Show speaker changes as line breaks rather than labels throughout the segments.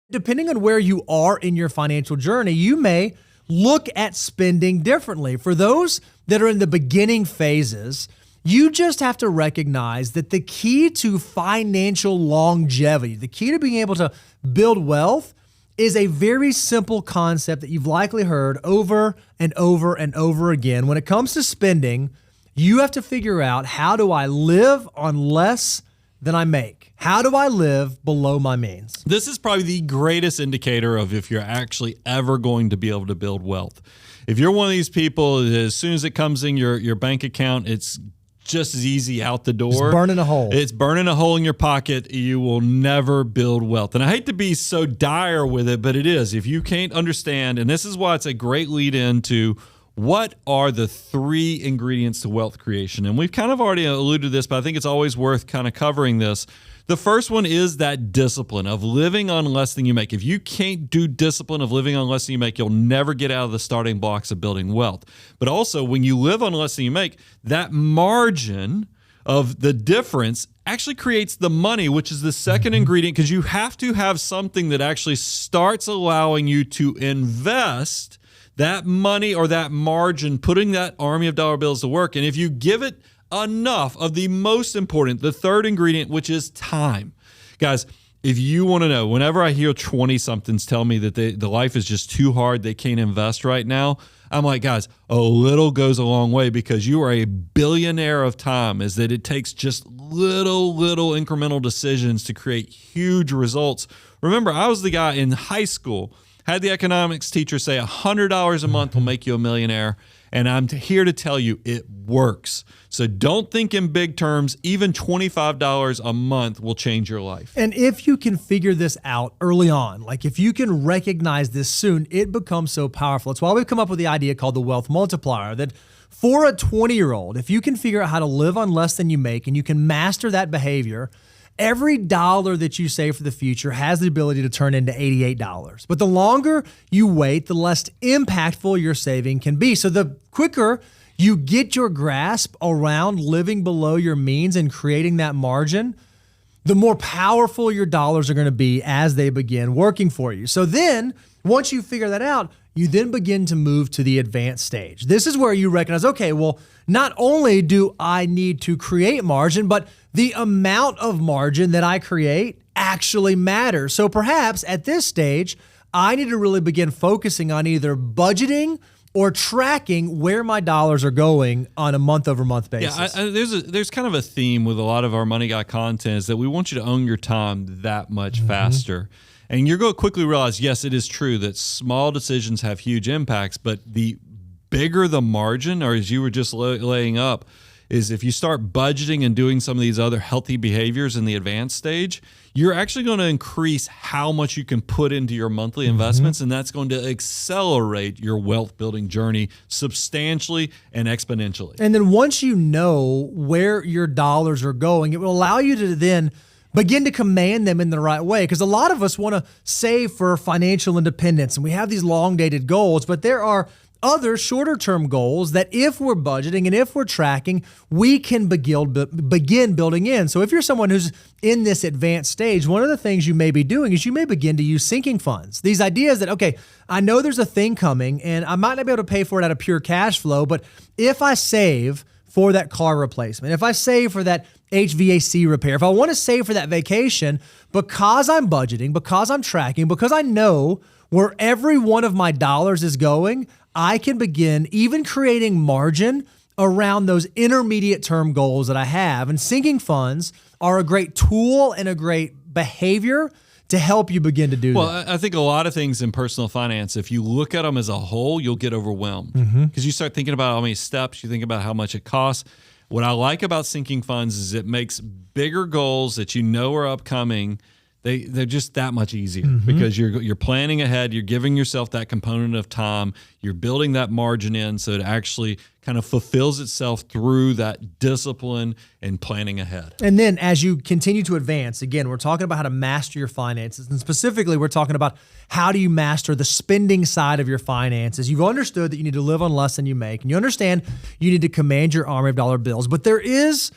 Depending on where you are in your financial journey, you may look at spending differently. For those that are in the beginning phases, you just have to recognize that the key to financial longevity, the key to being able to build wealth, is a very simple concept that you've likely heard over and over and over again. When it comes to spending, you have to figure out, how do I live on less than I make? How do I live below my means?
This is probably the greatest indicator of if you're actually ever going to be able to build wealth. If you're one of these people, as soon as it comes in your bank account, it's just as easy out the door.
It's burning a hole.
It's burning a hole in your pocket. You will never build wealth. And I hate to be so dire with it, but it is. If you can't understand, and this is why it's a great lead into what are the 3 ingredients to wealth creation. And we've kind of already alluded to this, but I think it's always worth kind of covering this. The first one is that discipline of living on less than you make. If you can't do discipline of living on less than you make, you'll never get out of the starting blocks of building wealth. But also, when you live on less than you make, that margin of the difference actually creates the money, which is the second ingredient, because you have to have something that actually starts allowing you to invest that money or that margin, putting that army of dollar bills to work. And if you give it enough of the most important, the third ingredient, which is time. Guys, if you want to know, whenever I hear 20-somethings tell me that the life is just too hard, they can't invest right now, I'm like, guys, a little goes a long way, because you are a billionaire of time, is that it takes just little incremental decisions to create huge results. Remember, I was the guy in high school, had the economics teacher say $100 a month will make you a millionaire. And I'm here to tell you it works. So don't think in big terms. Even $25 a month will change your life.
And if you can figure this out early on, like if you can recognize this soon, it becomes so powerful. It's why we've come up with the idea called the wealth multiplier, that for a 20-year-old, if you can figure out how to live on less than you make and you can master that behavior, every dollar that you save for the future has the ability to turn into $88. But the longer you wait, the less impactful your saving can be. So the quicker you get your grasp around living below your means and creating that margin, the more powerful your dollars are going to be as they begin working for you. So then, once you figure that out, you then begin to move to the advanced stage. This is where you recognize, okay, well, not only do I need to create margin, but the amount of margin that I create actually matters. So perhaps at this stage, I need to really begin focusing on either budgeting or tracking where my dollars are going on a month-over-month basis.
Yeah, there's kind of a theme with a lot of our Money Guy content, is that we want you to own your time that much faster. And you're going to quickly realize, yes, it is true that small decisions have huge impacts, but the bigger the margin, or as you were just laying up, is if you start budgeting and doing some of these other healthy behaviors in the advanced stage, you're actually going to increase how much you can put into your monthly investments, and that's going to accelerate your wealth building journey substantially and exponentially.
And then once you know where your dollars are going, it will allow you to then begin to command them in the right way. Because a lot of us want to save for financial independence, and we have these long-dated goals, but there are other shorter-term goals that if we're budgeting and if we're tracking, we can begin building in. So if you're someone who's in this advanced stage, one of the things you may be doing is you may begin to use sinking funds. These ideas that, okay, I know there's a thing coming and I might not be able to pay for it out of pure cash flow, but if I save for that car replacement, if I save for that HVAC repair, if I want to save for that vacation, because I'm budgeting, because I'm tracking, because I know where every one of my dollars is going, I can begin even creating margin around those intermediate term goals that I have. And sinking funds are a great tool and a great behavior to help you begin to do that.
Well, I think a lot of things in personal finance, if you look at them as a whole, you'll get overwhelmed because you start thinking about how many steps, you think about how much it costs. What I like about sinking funds is it makes bigger goals that you know are upcoming. They're just that much easier because you're planning ahead. You're giving yourself that component of time. You're building that margin in so it actually kind of fulfills itself through that discipline and planning ahead.
And then as you continue to advance, again, we're talking about how to master your finances. And specifically, we're talking about how do you master the spending side of your finances. You've understood that you need to live on less than you make. And you understand you need to command your army of dollar bills. But there is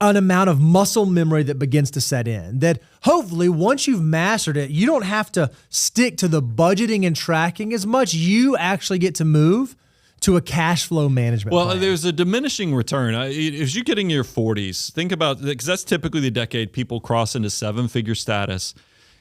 an amount of muscle memory that begins to set in. That hopefully, once you've mastered it, you don't have to stick to the budgeting and tracking as much. You actually get to move to a cash flow management plan.
There's a diminishing return. As you get in your 40s, think about, because that's typically the decade people cross into seven-figure status.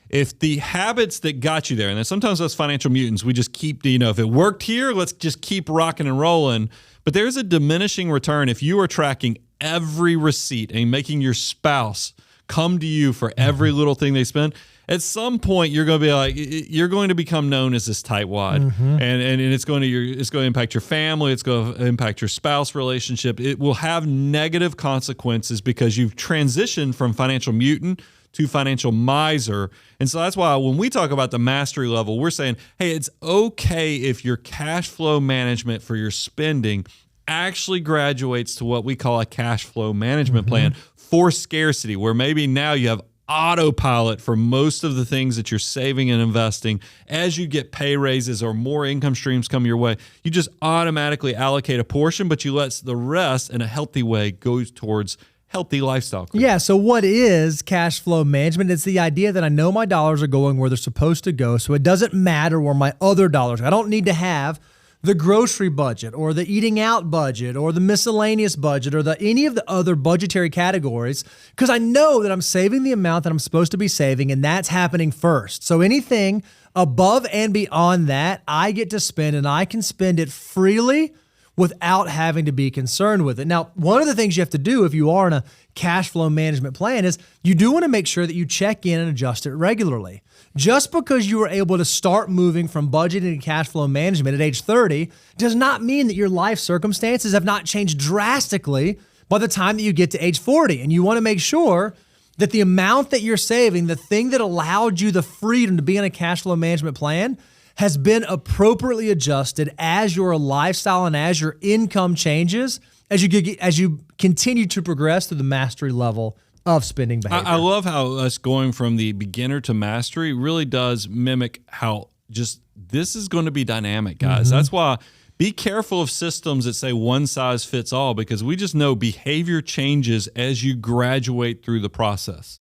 If the habits that got you there, and then sometimes those financial mutants, we just keep, if it worked here, let's just keep rocking and rolling. But there's a diminishing return if you are tracking every receipt and making your spouse come to you for every little thing they spend. At some point, you're going to be like, you're going to become known as this tightwad, and it's going to impact your family. It's going to impact your spouse relationship. It will have negative consequences because you've transitioned from financial mutant to financial miser. And so that's why when we talk about the mastery level, we're saying, hey, it's okay if your cash flow management for your spending actually graduates to what we call a cash flow management plan for scarcity, where maybe now you have autopilot for most of the things that you're saving and investing. As you get pay raises or more income streams come your way, you just automatically allocate a portion, but you let the rest in a healthy way go towards healthy lifestyle.
Yeah, so what is cash flow management? It's the idea that I know my dollars are going where they're supposed to go, so it doesn't matter where my other dollars are. I don't need to have the grocery budget or the eating out budget or the miscellaneous budget or any of the other budgetary categories, because I know that I'm saving the amount that I'm supposed to be saving, and that's happening first. So anything above and beyond that, I get to spend, and I can spend it freely without having to be concerned with it. Now, one of the things you have to do if you are in a cash flow management plan is you do want to make sure that you check in and adjust it regularly. Just because you were able to start moving from budgeting to cash flow management at age 30 does not mean that your life circumstances have not changed drastically by the time that you get to age 40. And you want to make sure that the amount that you're saving, the thing that allowed you the freedom to be in a cash flow management plan, has been appropriately adjusted as your lifestyle and as your income changes, as you continue to progress through the mastery level of spending behavior.
I love how us going from the beginner to mastery really does mimic how just this is going to be dynamic, guys. That's why be careful of systems that say one size fits all, because we just know behavior changes as you graduate through the process.